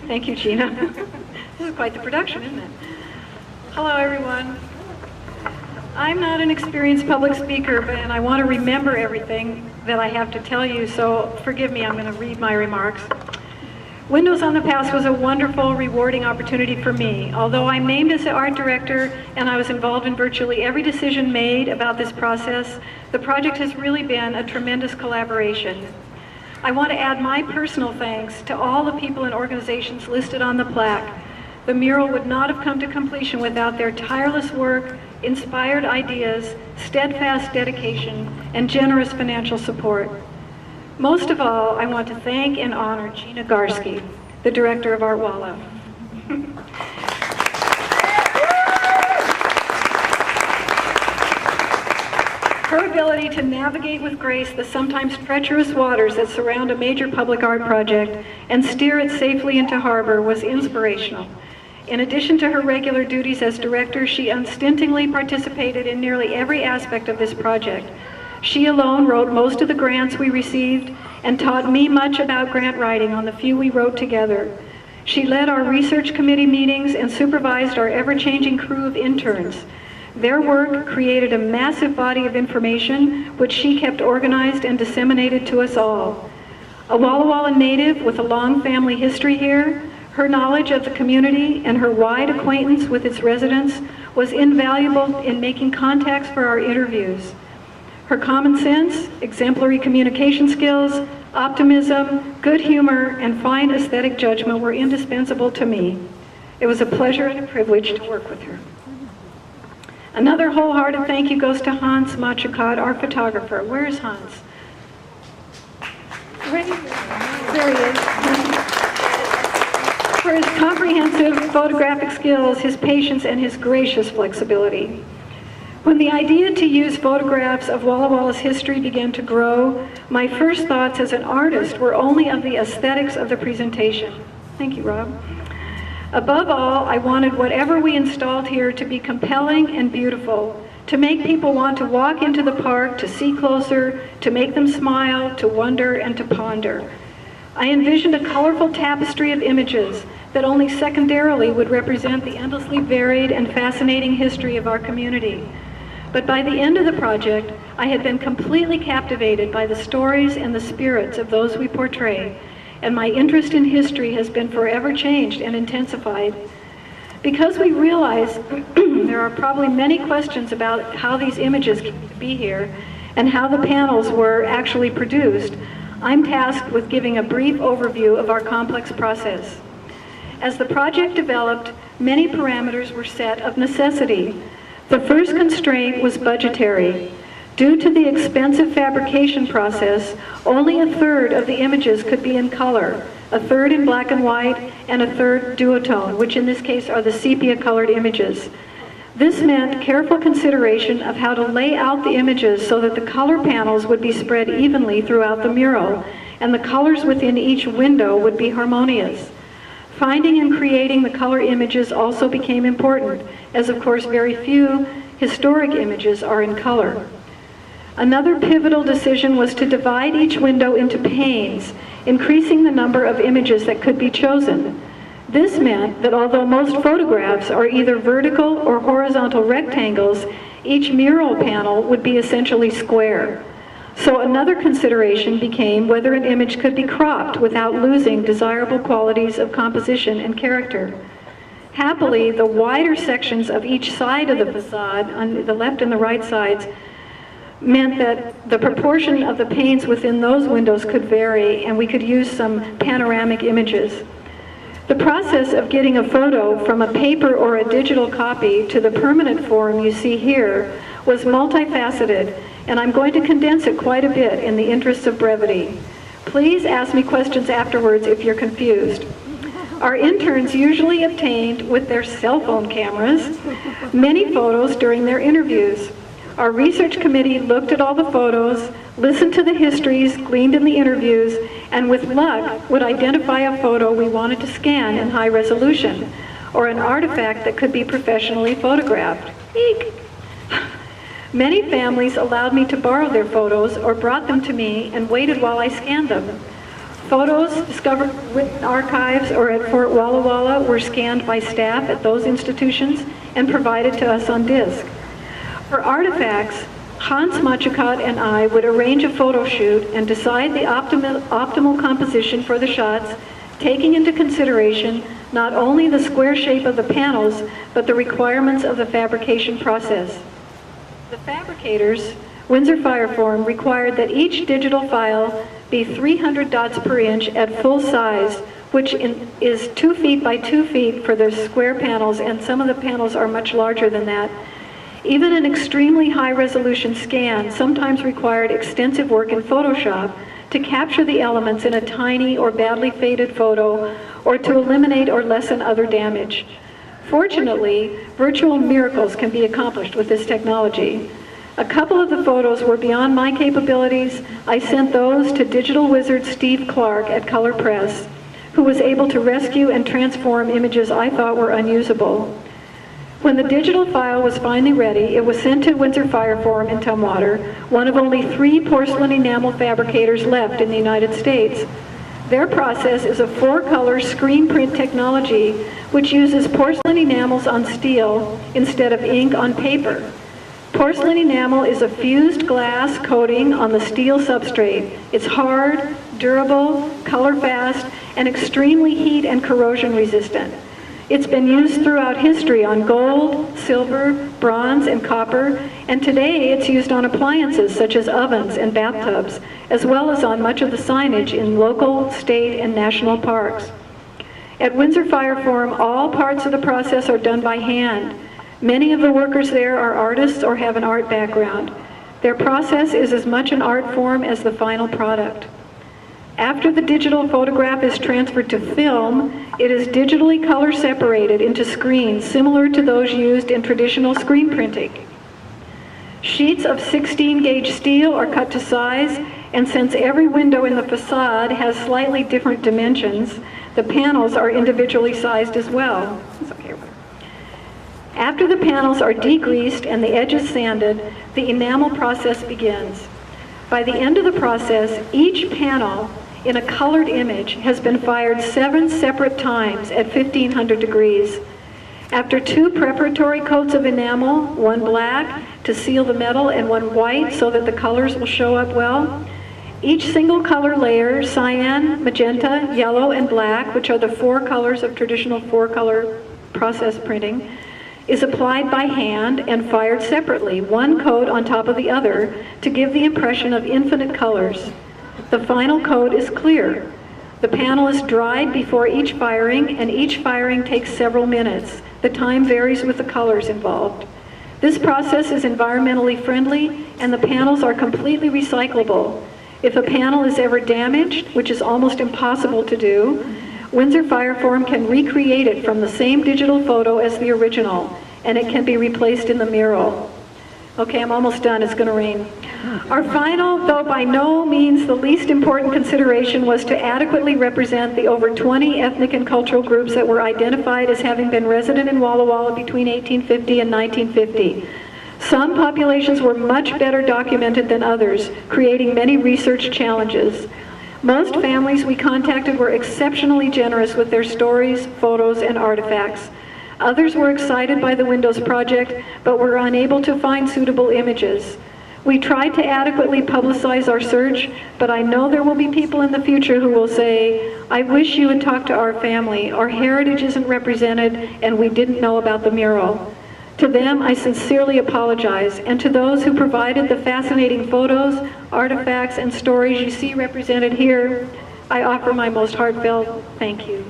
Thank you, Gina. This is quite the production, isn't it? Hello, everyone. I'm not an experienced public speaker, and I want to remember everything that I have to tell you, so forgive me, I'm going to read my remarks. Windows on the Past was a wonderful, rewarding opportunity for me. Although I'm named as the art director and I was involved in virtually every decision made about this process, the project has really been a tremendous collaboration. I want to add my personal thanks to all the people and organizations listed on the plaque. The mural would not have come to completion without their tireless work, inspired ideas, steadfast dedication, and generous financial support. Most of all, I want to thank and honor Gina Garski, the director of Art Walla. Her ability to navigate with grace the sometimes treacherous waters that surround a major public art project and steer it safely into harbor was inspirational. In addition to her regular duties as director, she unstintingly participated in nearly every aspect of this project. She alone wrote most of the grants we received and taught me much about grant writing on the few we wrote together. She led our research committee meetings and supervised our ever-changing crew of interns. Their work created a massive body of information which she kept organized and disseminated to us all. A Walla Walla native with a long family history here, her knowledge of the community and her wide acquaintance with its residents was invaluable in making contacts for our interviews. Her common sense, exemplary communication skills, optimism, good humor, and fine aesthetic judgment were indispensable to me. It was a pleasure and a privilege to work with her. Another wholehearted thank you goes to Hans Machukad, our photographer. Where is Hans? There he is. For his comprehensive photographic skills, his patience, and his gracious flexibility. When the idea to use photographs of Walla Walla's history began to grow, my first thoughts as an artist were only of the aesthetics of the presentation. Thank you, Rob. Above all, I wanted whatever we installed here to be compelling and beautiful, to make people want to walk into the park, to see closer, to make them smile, to wonder, and to ponder. I envisioned a colorful tapestry of images that only secondarily would represent the endlessly varied and fascinating history of our community. But by the end of the project, I had been completely captivated by the stories and the spirits of those we portray, and my interest in history has been forever changed and intensified. Because we realize there are probably many questions about how these images came to be here and how the panels were actually produced, I'm tasked with giving a brief overview of our complex process. As the project developed, many parameters were set of necessity. The first constraint was budgetary. Due to the expensive fabrication process, only a third of the images could be in color, a third in black and white, and a third duotone, which in this case are the sepia-colored images. This meant careful consideration of how to lay out the images so that the color panels would be spread evenly throughout the mural, and the colors within each window would be harmonious. Finding and creating the color images also became important, as of course very few historic images are in color. Another pivotal decision was to divide each window into panes, increasing the number of images that could be chosen. This meant that although most photographs are either vertical or horizontal rectangles, each mural panel would be essentially square. So another consideration became whether an image could be cropped without losing desirable qualities of composition and character. Happily, the wider sections of each side of the facade, on the left and the right sides, meant that the proportion of the panes within those windows could vary, and we could use some panoramic images. The process of getting a photo from a paper or a digital copy to the permanent form you see here was multifaceted, and I'm going to condense it quite a bit in the interest of brevity. Please ask me questions afterwards if you're confused. Our interns usually obtained, with their cell phone cameras, many photos during their interviews. Our research committee looked at all the photos, listened to the histories gleaned in the interviews, and with luck would identify a photo we wanted to scan in high resolution, or an artifact that could be professionally photographed. Eek! Many families allowed me to borrow their photos or brought them to me and waited while I scanned them. Photos discovered with archives or at Fort Walla Walla were scanned by staff at those institutions and provided to us on disc. For artifacts, Hans Machukat and I would arrange a photo shoot and decide the optimal composition for the shots, taking into consideration not only the square shape of the panels, but the requirements of the fabrication process. The fabricators, Winsor Fireform, required that each digital file be 300 dots per inch at full size, which is 2 feet by 2 feet for the square panels, and some of the panels are much larger than that. Even an extremely high-resolution scan sometimes required extensive work in Photoshop to capture the elements in a tiny or badly faded photo, or to eliminate or lessen other damage. Fortunately, virtual miracles can be accomplished with this technology. A couple of the photos were beyond my capabilities. I sent those to digital wizard Steve Clark at Color Press, who was able to rescue and transform images I thought were unusable. When the digital file was finally ready, it was sent to Winsor Fireform in Tumwater, one of only 3 porcelain enamel fabricators left in the United States. Their process is a 4-color screen print technology which uses porcelain enamels on steel instead of ink on paper. Porcelain enamel is a fused glass coating on the steel substrate. It's hard, durable, color fast, and extremely heat and corrosion resistant. It's been used throughout history on gold, silver, bronze, and copper, and today it's used on appliances such as ovens and bathtubs, as well as on much of the signage in local, state, and national parks. At Winsor Fireform, all parts of the process are done by hand. Many of the workers there are artists or have an art background. Their process is as much an art form as the final product. After the digital photograph is transferred to film, it is digitally color separated into screens similar to those used in traditional screen printing. Sheets of 16-gauge steel are cut to size, and since every window in the facade has slightly different dimensions, the panels are individually sized as well. After the panels are degreased and the edges sanded, the enamel process begins. By the end of the process, each panel in a colored image has been fired 7 separate times at 1500 degrees. After 2 preparatory coats of enamel, one black to seal the metal and one white so that the colors will show up well, each single color layer, cyan, magenta, yellow, and black, which are the 4 colors of traditional 4-color process printing, is applied by hand and fired separately, one coat on top of the other, to give the impression of infinite colors. The final coat is clear. The panel is dried before each firing, and each firing takes several minutes. The time varies with the colors involved. This process is environmentally friendly, and the panels are completely recyclable. If a panel is ever damaged, which is almost impossible to do, Winsor Fireform can recreate it from the same digital photo as the original, and it can be replaced in the mural. Okay, I'm almost done. It's going to rain. Our final, though by no means the least important consideration, was to adequately represent the over 20 ethnic and cultural groups that were identified as having been resident in Walla Walla between 1850 and 1950. Some populations were much better documented than others, creating many research challenges. Most families we contacted were exceptionally generous with their stories, photos, and artifacts. Others were excited by the Windows project, but were unable to find suitable images. We tried to adequately publicize our search, but I know there will be people in the future who will say, "I wish you had talked to our family. Our heritage isn't represented, and we didn't know about the mural." To them, I sincerely apologize, and to those who provided the fascinating photos, artifacts, and stories you see represented here, I offer my most heartfelt thank you.